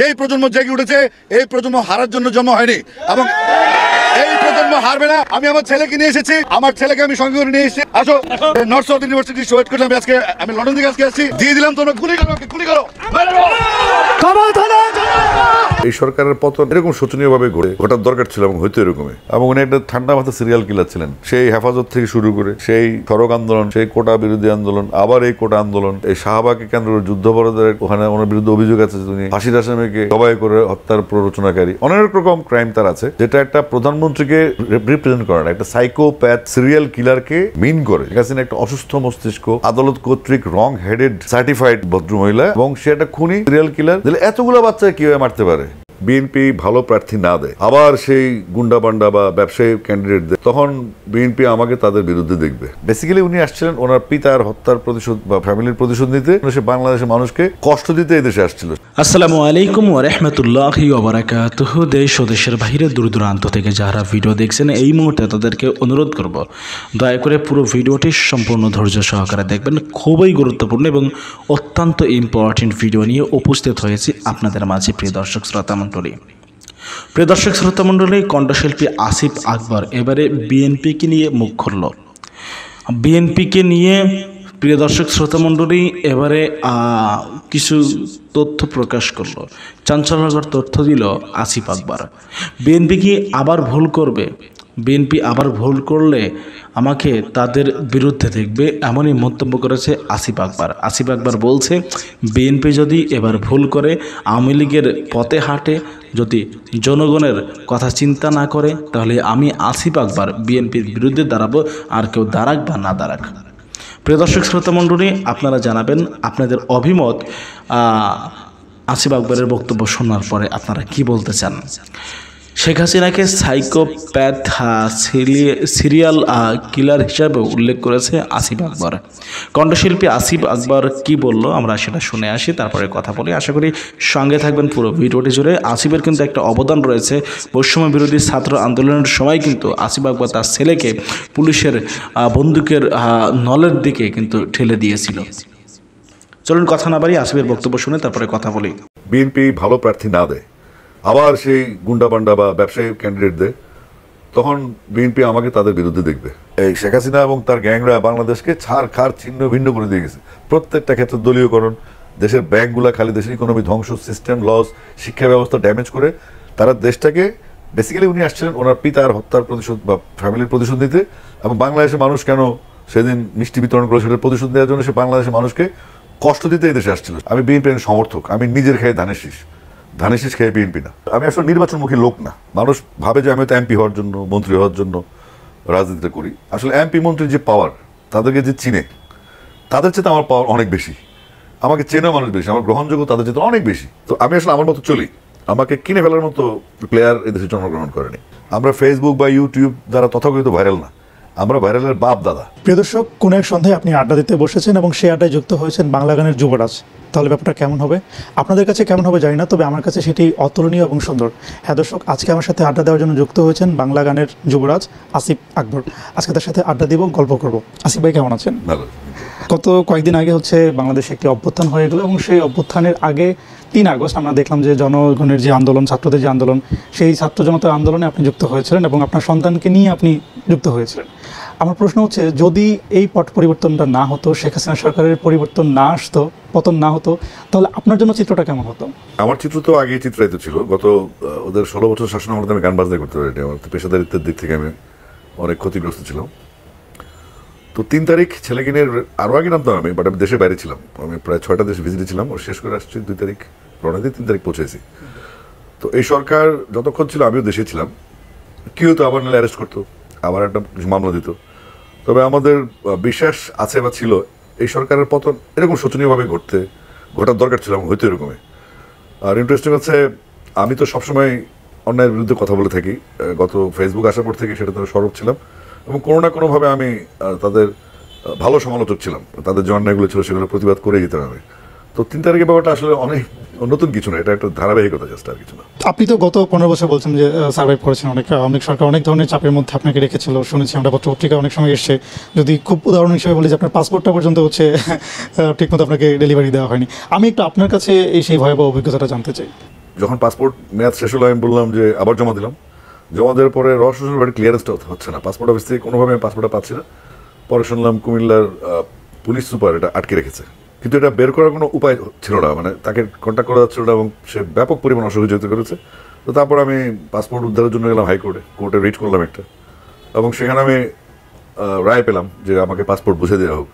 যেই প্রজন্ম জেগে উঠেছে এই প্রজন্ম হারার জন্য জন্ম হয়নি এবং এই প্রজন্ম হারবে না। আমি আমার ছেলেকে নিয়ে এসেছি, আমার ছেলেকে আমি সঙ্গে করে নিয়ে এসেছি। আসো, নর্থ সাউথ ইউনিভার্সিটি ওয়েট করলাম। আমি লন্ডন থেকে আজকে আসছি, দিয়ে দিলাম। তোমরা গুলি করো। এই সরকারের পতন এরকম শোচনীয়ভাবে ঘটার দরকার ছিল এবং হয়তো এরকমই। এবং উনি একটা ঠান্ডা মাথা সিরিয়াল কিলার ছিলেন। সেই হেফাজত থেকে শুরু করে সেই সড়ক আন্দোলন, সেই কোটা বিরোধী আন্দোলন, আবার এই কোটা আন্দোলন, এই শাহবাগকে কেন্দ্র করে যুদ্ধাপরাধের ওখানে ওনার বিরুদ্ধে অভিযোগ আছে তিনি ফাঁসির আসামিকে জবাই করে হত্যার প্ররোচনাকারী, অনেক রকম ক্রাইম তার আছে, যেটা একটা প্রধানমন্ত্রীকে রিপ্রেজেন্ট করে না, একটা সাইকোপ্যাথ সিরিয়াল কিলারকে মিন করে। শেখ হাসিনা একটা অসুস্থ মস্তিষ্ক, আদালত কর্তৃক রং হেডেড সার্টিফাইড ভদ্রমহিলা, এবং সে একটা খুনি সিরিয়াল কিলার। এতগুলো বাচ্চাকে কিভাবে মারতে পারে? বিএনপি ভালো প্রার্থী না দেয়, আবার সেই গুন্ডা বান্ডা বা ব্যবসায়ী ক্যান্ডিডেট দেয়, তখন বিএনপি আমাকে তাদের বিরুদ্ধে দেখবে। বেসিক্যালি উনি আসছিলেন ওনার পিতার হত্যার প্রতিশোধ বা ফ্যামিলির প্রতিশোধ নিতে। সে বাংলাদেশের মানুষকে কষ্ট দিতে এই দেশে আসছিল। আসসালামু আলাইকুম ওয়া রাহমাতুল্লাহি ওয়া বারাকাতুহু। দেশ ও দেশের বাইরে দূর দূরান্ত থেকে যারা ভিডিও দেখছেন এই মুহূর্তে তাদেরকে অনুরোধ করব, দয়া করে পুরো ভিডিওটি সম্পূর্ণ ধৈর্য সহকারে দেখবেন। খুবই গুরুত্বপূর্ণ এবং অত্যন্ত ইম্পর্টেন্ট ভিডিও নিয়ে উপস্থিত হয়েছি আপনাদের মাঝে। প্রিয় দর্শক শ্রোতা মণ্ডলী, কণ্ঠশিল্পী আসিফ আকবর এবারে বিএনপিকে নিয়ে মুখ খুলল। বিএনপিকে নিয়ে প্রিয় দর্শক শ্রোতা মণ্ডলী এবারে কিছু তথ্য প্রকাশ করলো, চাঞ্চল্যকর তথ্য দিল আসিফ আকবর। বিএনপি কি আবার ভুল করবে? বিএনপি আবার ভুল করলে আমাকে তাদের বিরুদ্ধে দেখবে, এমনই মন্তব্য করেছে আসিফ আকবর। আসিফ আকবর বলছে, বিএনপি যদি এবার ভুল করে, আওয়ামী লীগের পথে হাঁটে, যদি জনগণের কথা চিন্তা না করে, তাহলে আমি আসিফ আকবর বিএনপির বিরুদ্ধে দাঁড়াবো, আর কেউ দাঁড়াক বা না দাঁড়াক। প্রিয় দর্শক শ্রোতা মণ্ডলী, আপনারা জানাবেন আপনাদের অভিমত আসিফ আকবরের বক্তব্য শোনার পরে আপনারা কি বলতে চান। শেখ হাসিনাকে সাইকোপ্যাথ সিরিয়াল কিলার হিসাবে উল্লেখ করেছে আসিফ আকবর। কণ্ঠশিল্পী আসিফ আকবর কি বলল আমরা সেটা শুনে আসি, তারপরে কথা বলি। আশা করি সঙ্গে থাকবেন পুরো ভিডিওটি জুড়ে। আসিফের কিন্তু একটা অবদান রয়েছে। বৈষম্য বিরোধী ছাত্র আন্দোলনের সময় কিন্তু আসিফ আকবর তার ছেলেকে পুলিশের বন্দুকের নলের দিকে কিন্তু ঠেলে দিয়েছিল। চলুন কথা না বাড়ি আসিফের বক্তব্য শুনে তারপরে কথা বলি। বিএনপি ভালো প্রার্থী না দেয়, আবার সেই গুন্ডা বান্ডা বা ব্যবসায়ী ক্যান্ডিডেট দেয়, তখন বিএনপি আমাকে তাদের বিরুদ্ধে দেখবে। এই শেখ হাসিনা এবং তার গ্যাংরা বাংলাদেশকে ছাড় খার ছিন্ন ভিন্ন করে দিয়ে গেছে। প্রত্যেকটা ক্ষেত্রে দলীয়করণ, দেশের ব্যাংকগুলা খালি, দেশের ইকোনমি ধ্বংস, সিস্টেম লস, শিক্ষা ব্যবস্থা ড্যামেজ করে তারা দেশটাকে বেসিক্যালি উনি আসছিলেন ওনার পিতার হত্যার প্রতিশোধ বা ফ্যামিলির প্রতিশোধ নিতে। এবং বাংলাদেশের মানুষ কেন সেদিন মিষ্টি বিতরণ করে সেটার প্রতিশোধ দেওয়ার জন্য সে বাংলাদেশের মানুষকে কষ্ট দিতে এই দেশে আসছিল। আমি বিএনপির সমর্থক, আমি নিজের খেয়ে ধানের শীষ খেয়ে বিএনপি না। আমি আসলে নির্বাচনমুখী লোক না। মানুষ ভাবে যে আমি তো এমপি হওয়ার জন্য, মন্ত্রী হওয়ার জন্য রাজনীতিটা করি। আসলে এমপি মন্ত্রীর যে পাওয়ার, তাদেরকে যে চিনে, তাদের চেয়ে আমার পাওয়ার অনেক বেশি। আমাকে চেনা মানুষ বেশি, আমার গ্রহণযোগ্য তাদের চেয়ে অনেক বেশি। তো আমি আসলে আমার মতো চলি। আমাকে কিনে ফেলার মতো প্লেয়ার এদেশে জন্মগ্রহণ করেনি। আমরা ফেসবুক বা ইউটিউব দ্বারা তথাকথিত ভাইরাল না, আমরা ভাইরালের বাপ দাদা। প্রিয় দর্শক, কোন এক সন্ধ্যায় আপনি আড্ডা দিতে বসেছেন এবং সেই আড্ডায় যুক্ত হয়েছেন বাংলা গানের যুবরাজ। তাহলে ব্যাপারটা কেমন হবে? আপনাদের কাছে কেমন হবে জানি না, তবে আমার কাছে সেটি অতুলনীয় এবং সুন্দর। হ্যাঁ দর্শক, আজকে আমার সাথে আড্ডা দেওয়ার জন্য যুক্ত হয়েছেন বাংলা গানের যুবরাজ আসিফ আকবর। আজকে তার সাথে আড্ডা দিব, গল্প করব। আসিফ ভাই কেমন আছেন? ভালো। গত কয়েকদিন আগে বাংলাদেশে একটি অভ্যুত্থান হয়ে গেল এবং সেই অভ্যুত্থানের আগে 3 আগস্ট আমরা দেখলাম যে জনগণের যে আন্দোলন, ছাত্রদের যে আন্দোলন, সেই ছাত্র জনতার আন্দোলনে আপনি যুক্ত হয়েছিলেন এবং আপনার সন্তানকে নিয়ে আপনি যুক্ত হয়েছিলেন। আমার প্রশ্ন হচ্ছে, যদি এই পট পরিবর্তনটা না হতো, শেখ হাসিনা সরকারের পরিবর্তন না আসতো, পতন না হতো, তাহলে আপনার জন্য চিত্রটা কেমন হতো? আমার চিত্র তো আগেই চিত্রায়িত ছিল। গত ওদের 16 বছর শাসন আমলে আমি গান বাজনা করতে পারি। আমার পেশাদারিত্বের দিক থেকে আমি অনেক ক্ষতিগ্রস্ত ছিলাম। তো 3 তারিখ ছেলেকে নিয়ে, আরও আগে নামতাম আমি, বাট আমি দেশের বাইরে ছিলাম। আমি প্রায় 6টা দেশে ভিজিটে ছিলাম। ওর শেষ করে আসছি 2 তারিখ রওনা দিয়ে 3 তারিখ পৌঁছেছি। তো এই সরকার যতক্ষণ ছিল আমিও দেশে ছিলাম। কি হতো, আবার নাহলে অ্যারেস্ট করতো, আবার একটা মামলা দিত। তবে আমাদের বিশ্বাস আছে বা ছিল এই সরকারের পতন এরকম শোচনীয়ভাবে ঘটার দরকার ছিল এবং হয়তো এরকমই। আর ইন্টারেস্টিং হচ্ছে, আমি তো সবসময় অন্যায়ের বিরুদ্ধে কথা বলে থাকি। গত ফেসবুক আসার পর থেকে সেটা তো সরব ছিলাম এবং কোনো না কোনোভাবে আমি তাদের ভালো সমালোচক ছিলাম। তাদের যে অন্যায়গুলো ছিল সেগুলো প্রতিবাদ করে যেতাম আমি। তো 3 তারিখের ব্যাপারটা আসলে অনেক নতুন কিছু না, এটা একটা ধারাবাহিকতা, জাস্ট আর কিছু না। আপনি তো গত 15 বছর বলছেন যে সার্ভাইভ করেছেন। অনেক সরকার অনেক ধরনের চাপের মধ্যে আপনাকে রেখেছিল, শুনেছি আমরা পত্রিকা অনেক সময় এসছে। যদি খুব উদাহরণ হিসেবে বলি যে আপনার পাসপোর্টটা পর্যন্ত ঠিকমতো আপনাকে ডেলিভারি দেওয়া হয়নি। আমি একটু আপনার কাছে সেই ভয়াবহ অভিজ্ঞতাটা জানতে চাই। যখন পাসপোর্ট মেয়াদ শেষ হলো আমি বললাম যে আবার জমা দিলাম। জমা দেওয়ার পরে রহস্য বাড়ি ক্লিয়ারেন্সটা হচ্ছে না, পাসপোর্ট অফিস থেকে কোনোভাবে আমি পাসপোর্টটা পাচ্ছি না। পরে শুনলাম কুমিল্লার পুলিশ সুপার এটা আটকে রেখেছে, কিন্তু এটা বের করার কোনো উপায় ছিল না, মানে তাকে কন্ট্যাক্ট করা যাচ্ছিল না এবং সে ব্যাপক পরিমাণ অসহযোগিতা করেছে। তো তারপর আমি পাসপোর্ট উদ্ধারের জন্য গেলাম হাইকোর্টে, কোর্টে রিট করলাম একটা, এবং সেখানে আমি রায় পেলাম যে আমাকে পাসপোর্ট বুঝে দেওয়া হোক।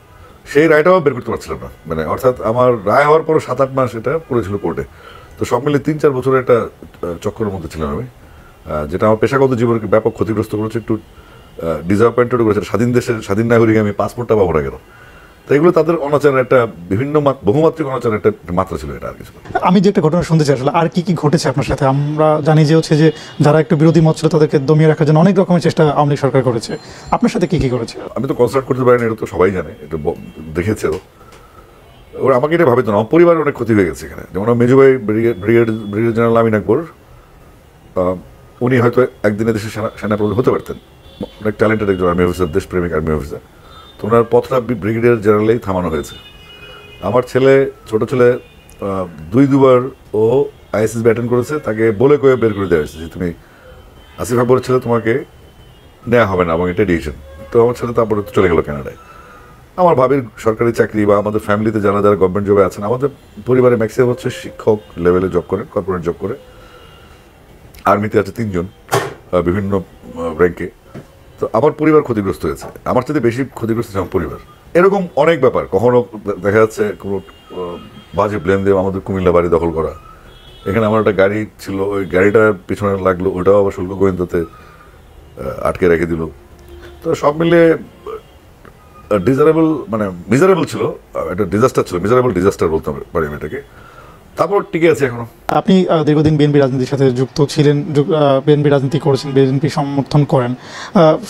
সেই রায়টাও বের করতে পারছিলাম না, মানে অর্থাৎ আমার রায় হওয়ার পর 7-8 মাস এটা পড়েছিল কোর্টে। তো সব মিলে 3-4 বছরের একটা চক্করের মধ্যে ছিলাম আমি, যেটা আমার পেশাগত জীবনকে ব্যাপক ক্ষতিগ্রস্ত করেছে, একটু ডিসঅ্যাপয়েন্টেড করেছে। স্বাধীন দেশের স্বাধীন নাগরিক আমি, পাসপোর্টটা পাবো না কেন? তো এগুলো তাদের অনাচারের একটা বিভিন্ন বহুমাত্রিক অনাচারের একটা মাত্রা ছিল, এটা আর কিছু না। আমি যে একটা ঘটনা শুনতে চাই আসলে, আর কি কি ঘটেছে আপনার সাথে? আমরা জানি যে হচ্ছে যে যারা একটু বিরোধী মত ছিল তাদেরকে দমিয়ে রাখার জন্য অনেক রকমের চেষ্টা আওয়ামী লীগ সরকার করেছে। আপনার সাথে কি কি করেছে? আমি তো কনসার্ট করতে পারিনি, এটা তো সবাই জানে, এটা দেখেছেও। ওরা আমাকে এটা ভাবিত না, আমার পরিবারের অনেক ক্ষতি হয়ে গেছে এখানে। যেমন আমার মেজো ভাই ব্রিগেড জেনারেল আমিন আকবর, উনি হয়তো একদিনে দেশের সেনাপ্রধান হতে পারতেন, অনেক ট্যালেন্টেড একজন আর্মি অফিসার, দেশপ্রেমিক আর্মি অফিসার। তো ওনার পথটা ব্রিগেডিয়ার জেনারেলেই থামানো হয়েছে। আমার ছেলে, ছোট ছেলে, 2-2বার ও আইএসএসবি অ্যাটেন্ড করেছে, তাকে বলে কয়ে বের করে দেওয়া হয়েছে যে তুমি আসিফ আকবরের ছেলে, তোমাকে নেওয়া হবে না, এবং এটা ডিসিশন। তো আমার ছেলে তারপরে চলে গেল কানাডায়। আমার ভাবির সরকারি চাকরি বা আমাদের ফ্যামিলিতে যারা যারা গভর্নমেন্ট জবে আছেন, আমাদের পরিবারে ম্যাক্সিমাম হচ্ছে শিক্ষক লেভেলে জব করে, কর্পোরেট জব করে। আর্মিতে আছে 3 জন বিভিন্ন র্যাঙ্কে। তো আমার পরিবার ক্ষতিগ্রস্ত হয়েছে, আমার সাথে বেশি ক্ষতিগ্রস্ত হচ্ছে আমার পরিবার। এরকম অনেক ব্যাপার, কখনো দেখা যাচ্ছে কোনো বাজে ব্লেম দিয়ে আমাদের কুমিল্লা বাড়ি দখল করা। এখানে আমার একটা গাড়ি ছিল, ওই গাড়িটার পিছনে লাগলো, ওটাও আবার শুল্ক গোয়েন্দাতে আটকে রেখে দিল। তো সব মিলে ডিজারেবল, মানে মিজারেবল ছিল, একটা ডিজাস্টার ছিল, মিজারেবল ডিজাস্টার বলতে পারি আমি এটাকে। তারপর টিকে আছে এখনো। আপনি দীর্ঘদিন বিএনপি রাজনীতির সাথে যুক্ত ছিলেন, বিএনপি রাজনীতি করেছেন, বিএনপি সমর্থন করেন।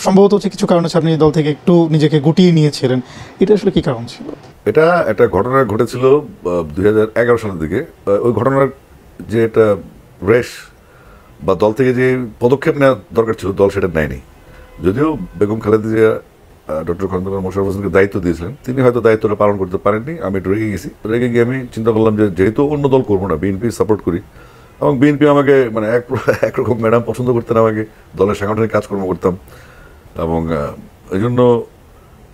সম্ভবত হচ্ছে কিছু কারণ আছে আপনি দল থেকে একটু নিজেকে গুটিয়ে নিয়েছিলেন, এটা আসলে কি কারণ ছিল? এটা একটা ঘটনা ঘটেছিল 2011 সালের দিকে। ওই ঘটনার যে একটা রেশ বা দল থেকে যে পদক্ষেপ নেওয়া দরকার ছিল, দল সেটা নেয়নি। যদিও বেগম খালেদা জিয়া ডক্টর খন্দকার মোশাররফ হোসেনকে দায়িত্ব দিয়েছিলেন, তিনি হয়তো দায়িত্বটা পালন করতে পারেননি। আমি একটু রেগে গেছি, রেগে গিয়ে আমি চিন্তা করলাম যে যেহেতু অন্য দল করবো না, বিএনপি সাপোর্ট করি, এবং বিএনপি আমাকে মানে একরকম ম্যাডাম পছন্দ করতেন, আমাকে দলের সাংগঠনিক কাজকর্ম করতাম, এবং এই জন্য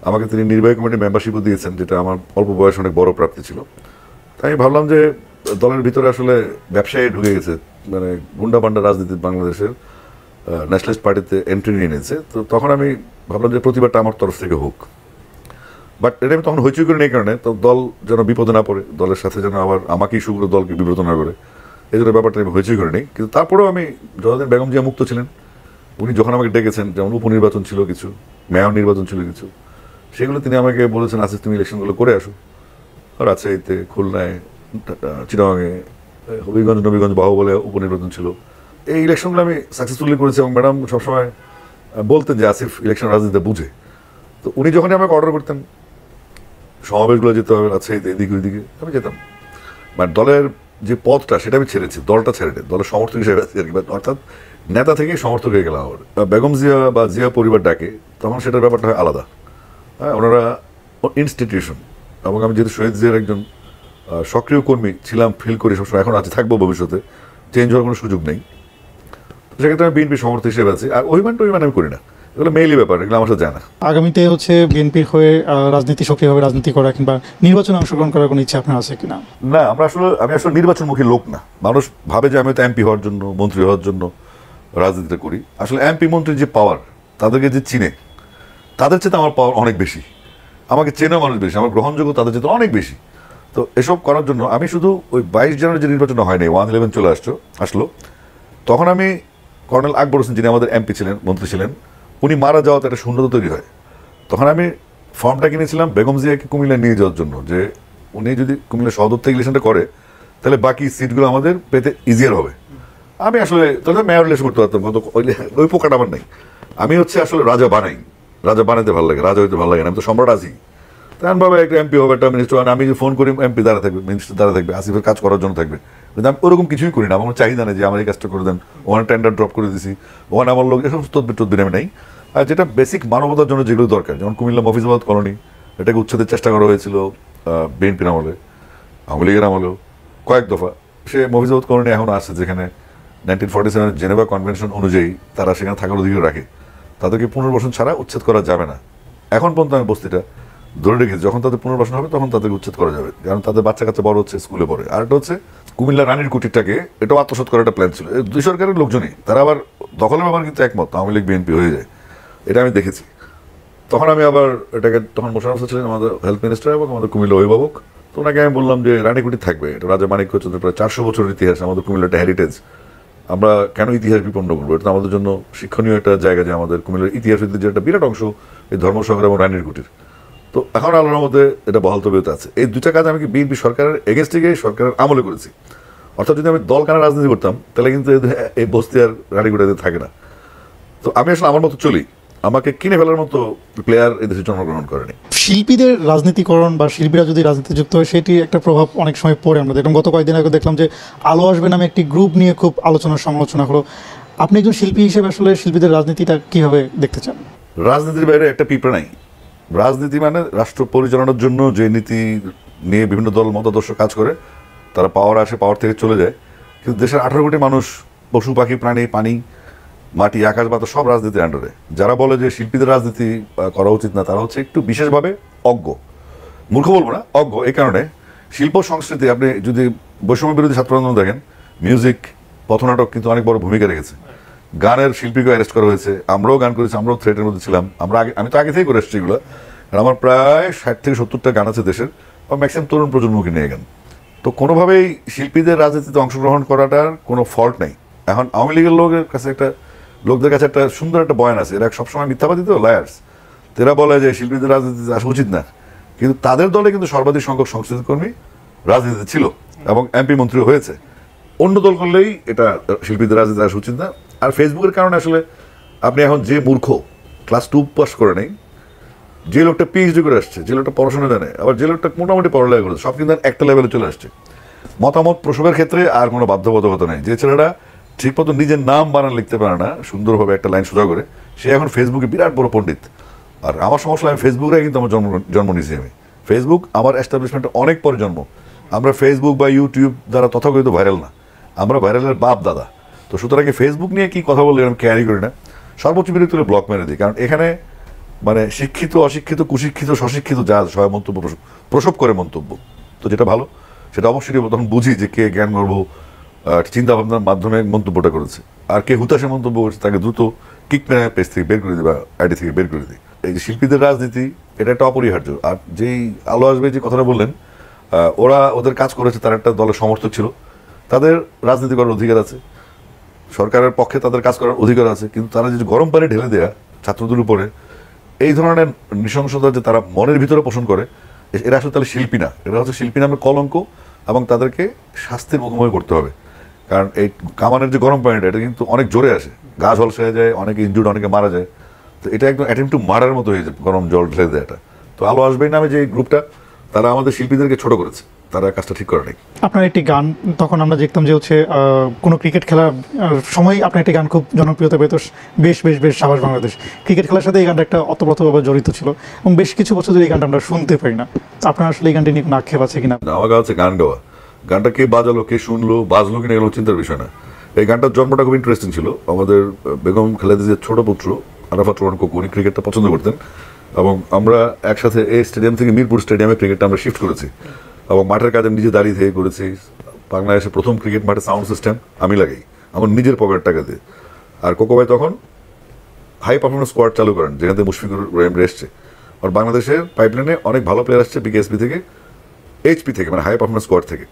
আমাকে তিনি নির্বাহী কমিটির মেম্বারশিপও দিয়েছেন, যেটা আমার অল্প বয়সে অনেক বড় প্রাপ্তি ছিল। তাই আমি ভাবলাম যে দলের ভিতরে আসলে ব্যবসায়ী ঢুকে গেছে, মানে গুন্ডা পান্ডা রাজনীতি বাংলাদেশের ন্যাশনালিস্ট পার্টিতে এন্ট্রি নিয়ে নিয়েছে। তো তখন আমি ভাবলাম যে প্রতিবাদটা আমার তরফ থেকে হোক। বাট এটা আমি তখন হইচই করি, এই কারণে তো দল যেন বিপদে না পড়ে, দলের সাথে যেন আবার আমাকেই শুক্র দলকে বিব্রত না করে, এই জন্য ব্যাপারটা আমি হইচই করিনি। কিন্তু তারপরেও আমি যতদিন বেগম জিয়া মুক্ত ছিলেন, উনি যখন আমাকে ডেকেছেন, যেমন উপনির্বাচন ছিল কিছু, মেয়র নির্বাচন ছিল কিছু, সেগুলো তিনি আমাকে বলেছেন আসিফ তুমি ইলেকশনগুলো করে আসো। রাজশাহীতে, খুলনায়, চিটাগাঙে, হবিগঞ্জ, নবীগঞ্জ, বাহুবলে উপনির্বাচন ছিল। এই ইলেকশনগুলো আমি সাকসেসফুলি করেছি, এবং ম্যাডাম সবসময় বলতেন যে আসিফ ইলেকশন রাজনীতিতে বুঝে। তো উনি যখনই আমাকে অর্ডার করতেন সমাবেশগুলো যেতে হবে রাজশাহীতে, এদিকে ওইদিকে, আমি যেতাম। মানে দলের যে পথটা সেটা আমি ছেড়েছি, দলটা ছেড়ে নেই, দলের সমর্থক হিসেবে আছি আর কি, অর্থাৎ নেতা থেকে সমর্থক হয়ে গেলাম। আমার বেগম জিয়া বা জিয়া পরিবার ডাকে, তখন সেটার ব্যাপারটা হয় আলাদা। হ্যাঁ, ওনারা ইনস্টিটিউশন, এবং আমি যেহেতু শহীদ জিয়ার একজন সক্রিয় কর্মী ছিলাম, ফিল করি সবসময়, এখন আছে, থাকবো ভবিষ্যতে, চেঞ্জ হওয়ার কোনো সুযোগ নেই। সেক্ষেত্রে আমি বিএনপি সমর্থক হিসেবে আছি। আর অভিমান আমি করি না, এগুলো মেইলি ব্যাপার, এগুলো আমার সাথে যায় না। আগামীতে হচ্ছে বিএনপির হয়ে রাজনীতি, সক্রিয়ভাবে রাজনীতি করা কিংবা নির্বাচনে অংশগ্রহণ করার কোনো ইচ্ছা আপনার আছে কিনা? না, আমি আসলে নির্বাচনমুখী লোক না। মানুষ ভাবে যে আমি তো এমপি হওয়ার জন্য, মন্ত্রী হওয়ার জন্য রাজনীতিটা করি। আসলে এমপি মন্ত্রীর যে পাওয়ার, তাদেরকে যে চিনে, তাদের চেয়ে আমার পাওয়ার অনেক বেশি, আমাকে চেনেও মানুষ বেশি, আমার গ্রহণযোগ্য তাদের চেয়ে অনেক বেশি। তো এসব করার জন্য আমি শুধু ওই 22 জানুয়ারি যে নির্বাচন হয়নি, 1/11 চলে আসলো, তখন আমি কর্নেল আকবর হোসেন, যিনি আমাদের এমপি ছিলেন, মন্ত্রী ছিলেন, উনি মারা যাওয়াতে একটা শূন্যতা তৈরি হয়। তখন আমি ফর্মটা কিনেছিলাম বেগম জিয়াকে কুমিল্লা নিয়ে যাওয়ার জন্য, যে উনি যদি কুমিল্লা সদর থেকে ইলেকশনটা করে, তাহলে বাকি সিটগুলো আমাদের পেতে ইজিয়ার হবে। আমি আসলে তখন মেয়র ইলেকশন করতে পারতাম, ওই পোকাটা আমার নেই। আমি হচ্ছে আসলে রাজা বানাইতে ভালো লাগে, রাজা হইতে ভালো লাগে না, আমি তো সম্রাট আছি। তেমন ভাবে একটা এমপি হবে, একটা মিনিস্টার, আমি যে ফোন করি এমপি দ্বারা থাকবে, মিনিস্টার দ্বারা থাকবে, আসিফের কাজ করার জন্য থাকবে, কিন্তু আমি ওরকম কিছুই করি না। আমার চাহিদা নেই যে আমার এই কাজটা করে দেন, ওখানে টেন্ডার ড্রপ করে দিছি, ওখানে আমার লোক, এসব তদবির আমি নেই। আর যেটা বেসিক মানবতার জন্য যেগুলো দরকার, যেমন কুমিল্লা মফিজাবাদ কলোনি, এটাকে উচ্ছেদের চেষ্টা করা হয়েছিল বিএনপির আমলে, আওয়ামী লীগের আমলেও কয়েক দফা। সে মফিজাবাদ কলোনি এখন আছে, যেখানে 1947 জেনেভা কনভেনশন অনুযায়ী তারা সেখানে থাকার অধিকার রাখে, তাদেরকে পুনর্বাসন ছাড়া উচ্ছেদ করা যাবে না। এখন পর্যন্ত আমি বস্তিটা ধরে রেখেছি, যখন তাদের পুনর্বাসন হবে তখন তাদেরকে উচ্ছেদ করা যাবে, কারণ তাদের বাচ্চা কাচ্চা বড় হচ্ছে, স্কুলে পড়ে। আর একটা হচ্ছে কুমিল্লা রানীর কুটিরটাকে এটাও আত্মসাৎ করার একটা প্ল্যান ছিল। এই দুই সরকারের লোকজনই, তারা আবার দখলের ব্যাপার কিন্তু একমত, আওয়ামী লীগ বিএনপি হয়ে যায়, এটা আমি দেখেছি। তখন আমি আবার এটাকে, তখন মোশাররফ হোসেন ছিলেন আমাদের হেলথ মিনিস্টার এবং আমাদের কুমিল্লা অভিভাবক, তো ওনাকে আমি বললাম যে রানীকুটি থাকবে, এটা রাজা মানিক্য চন্দ্রের প্রায় 400 বছরের ইতিহাস, আমাদের কুমিল্লা একটা হেরিটেজ, আমরা কেন ইতিহাস বিপন্ন করবো? এটা আমাদের জন্য শিক্ষণীয় একটা জায়গা যে আমাদের কুমিল্লার ইতিহাস ঐতিহ্যের একটা বিরাট অংশ এই ধর্মশহর এবং রানীর কুটির। তো এখন আল্লাহর মধ্যে এটা বহাল তবিয়তে আছে। এই দুটা কাজ আমি বিএনপি সরকারের এগেনস্টে গিয়ে সরকারের আমলে করেছি। অর্থাৎ যদি আমি দল কানা রাজনীতি করতাম তাহলে কিন্তু এই বস্তি আর রানীকুটিতে থাকে না। তো আমি আসলে আমার মতো চলি, আমাকে কিনে ফেলার মতো প্লেয়ার এদেশে জন্মগ্রহণ করেনি। শিল্পীদের রাজনীতিকরণ বা শিল্পীরা যদি রাজনীতিতে যুক্ত হয় সেটি একটা প্রভাব অনেক সময় পড়ে। আমরা দেখলাম গত কয়েকদিন আগে দেখলাম যে আলো আসবে নামে একটি গ্রুপ নিয়ে খুব আলোচনা সমালোচনা হলো। আপনি একজন শিল্পী হিসেবে আসলে শিল্পীদের রাজনীতিটা কিভাবে দেখতে চান? রাজনীতির বাইরে একটা পিঁপড়া নাই। রাজনীতি মানে রাষ্ট্র পরিচালনার জন্য যে নীতি নিয়ে বিভিন্ন দল মতাদর্শ কাজ করে, তারা পাওয়ার আসে, পাওয়ার থেকে চলে যায়। কিন্তু দেশের 18 কোটি মানুষ, পশু পাখি প্রাণী, পানি মাটি আকাশ বাতাস সব রাজনীতির আন্ডারে। যারা বলে যে শিল্পীদের রাজনীতি করা উচিত না, তারা হচ্ছে একটু বিশেষভাবে অজ্ঞ, মূর্খ বলবো না, অজ্ঞ। এই কারণে শিল্প সংস্কৃতি, আপনি যদি বৈষম্য বিরোধী ছাত্র আন্দোলন দেখেন, মিউজিক, পথনাটক কিন্তু অনেক বড় ভূমিকা রেখেছে। গানের শিল্পীকে অ্যারেস্ট করা হয়েছে, আমরাও গান করেছি, আমরাও থ্রেটের মধ্যে ছিলাম। আমি তো আগে থেকেই করে এসেছি এগুলো। আর আমার প্রায় 60 থেকে 70টা গান আছে দেশের, বা ম্যাক্সিমাম তরুণ প্রজন্মকে নিয়ে গান। তো কোনোভাবেই শিল্পীদের রাজনীতিতে অংশগ্রহণ করাটার কোনো ফল্ট নেই। এখন আওয়ামী লীগের লোকদের কাছে একটা সুন্দর একটা বয়ান আছে, এরা সবসময় মিথ্যাবাদী, তো লায়ার্স। এরা বলে যে শিল্পীদের রাজনীতিতে আসা উচিত না, কিন্তু তাদের দলে কিন্তু সর্বাধিক সংখ্যক সংস্কৃতি কর্মী রাজনীতিতে ছিল এবং এমপি মন্ত্রী হয়েছে। অন্য দল করলেই এটা শিল্পীদের রাজনীতিতে আসা উচিত না। আর ফেসবুকের কারণে আসলে আপনি এখন যে মূর্খ, ক্লাস 2 পাস করে নেই, যে লোকটা পিএইচডি করে আসছে, যে লোকটা পড়াশোনা জানে, আবার যে লোকটা মোটামুটি পড়ালেখা করেছে, সব কিন্তু একটা লেভেলে চলে আসছে। মতামত প্রসবের ক্ষেত্রে আর কোনো বাধ্যবাধকতা নেই। যে ছেলেটা ঠিকমতো নিজের নাম বানান লিখতে পারে না সুন্দরভাবে একটা লাইন সোজা করে, সে এখন ফেসবুকে বিরাট বড় পণ্ডিত। আর আমার সমস্যা, আমি ফেসবুকে কিন্তু আমার জন্ম নিয়েছি। আমি ফেসবুক আমার এস্টাবলিশমেন্টে অনেক পরে জন্ম। আমরা ফেসবুক বা ইউটিউব দ্বারা তথাকথিত ভাইরাল না, আমরা ভাইরালের বাপ দাদা। তো সুতরাং ফেসবুক নিয়ে কি কথা বললে আমি ক্যারি করি না, সর্বোচ্চ বিরক্ত হলে ব্লক মেরে দিই। কারণ এখানে মানে শিক্ষিত, অশিক্ষিত, কুশিক্ষিত, স্বশিক্ষিত যা সবাই মন্তব্য প্রসব করে মন্তব্য। তো যেটা ভালো সেটা অবশ্যই তখন বুঝি যে কে জ্ঞান গর্ব চিন্তা ভাবনার মাধ্যমে মন্তব্যটা করেছে, আর কে হুতাশে মন্তব্য করেছে তাকে দ্রুত কিক মেরে পেজ থেকে বের করে দিই বা আইডি থেকে বের করে দিই। এই যে শিল্পীদের রাজনীতি, এটা একটা অপরিহার্য। আর যেই আলো আসবে যে কথাটা বললেন, ওরা ওদের কাজ করেছে, তারা একটা দলের সমর্থক ছিল, তাদের রাজনীতি করার অধিকার আছে, সরকারের পক্ষে তাদের কাজ করার অধিকার আছে। কিন্তু তারা যে গরম পানি ঢেলে দেয়া ছাত্রদের উপরে, এই ধরনের নৃশংসতা যে তারা মনের ভিতরে পোষণ করে, এরা আসলে তাহলে শিল্পী না, এরা হচ্ছে শিল্পী নামের কলঙ্ক, এবং তাদেরকে শাস্তির মুখোমুখি করতে হবে। কারণ এই কামানের যে গরম পানিটা, এটা কিন্তু অনেক জোরে আসে, গা ঝলসে যায়, অনেকে ইনজুর্ড, অনেকে মারা যায়। তো এটা একদম অ্যাটেম্প টু মার্ডারের মতো হয়ে যায় গরম জল ঢেলে দেয় এটা। তো আলো আসবেই নামে যে গ্রুপটা, তারা আমাদের শিল্পীদেরকে ছোট করেছে, তারা কাজটা ঠিক করে নেই। আপনার একটি গান, তখন আমরা দেখতাম যে হচ্ছে কোনো ক্রিকেট খেলার সময় আপনার একটি গান খুব জনপ্রিয়তা পেত, বেশ বেশ বেশ সাবাস বাংলাদেশ। ক্রিকেট খেলার সাথে এই গানটা একটা অতপ্রতভাবে জড়িত ছিল, এবং বেশ কিছু বছর ধরে এই গানটা আমরা শুনতে পাই না। আপনার আসলে এই গানটি নিয়ে কোনো আক্ষেপ আছে কিনা? আমার কাছে গান গাওয়া, গানটা কে বাজালো, কে শুনলো, বাজলো কিনা, এগুলো চিন্তার বিষয় না। এই গানটার জন্মটা খুব ইন্টারেস্টিং ছিল। আমাদের বেগম খালেদা জিয়ার ছোট পুত্র আরাফাত রহমান কোকো, উনি ক্রিকেটটা পছন্দ করতেন, এবং আমরা একসাথে এই স্টেডিয়াম থেকে মিরপুর স্টেডিয়ামে ক্রিকেটটা আমরা শিফট করেছি, এবং মাঠের কাজে নিজে দাঁড়িয়ে থেকে করেছি। বাংলাদেশের প্রথম ক্রিকেট মাঠে সাউন্ড সিস্টেম আমি লাগাই আমার নিজের পকেট টাকা দিয়ে। আর কোকো ভাই তখন হাই পারফরমেন্স স্কোয়াড চালু করেন, যেখান থেকে মুশফিকুর রহিম এসছে। আর বাংলাদেশের পাইপলাইনে অনেক ভালো প্লেয়ার আসছে বিকেএসপি থেকে, এইচপি থেকে, মানে হাই পারফরমেন্স স্কোয়াড থেকে।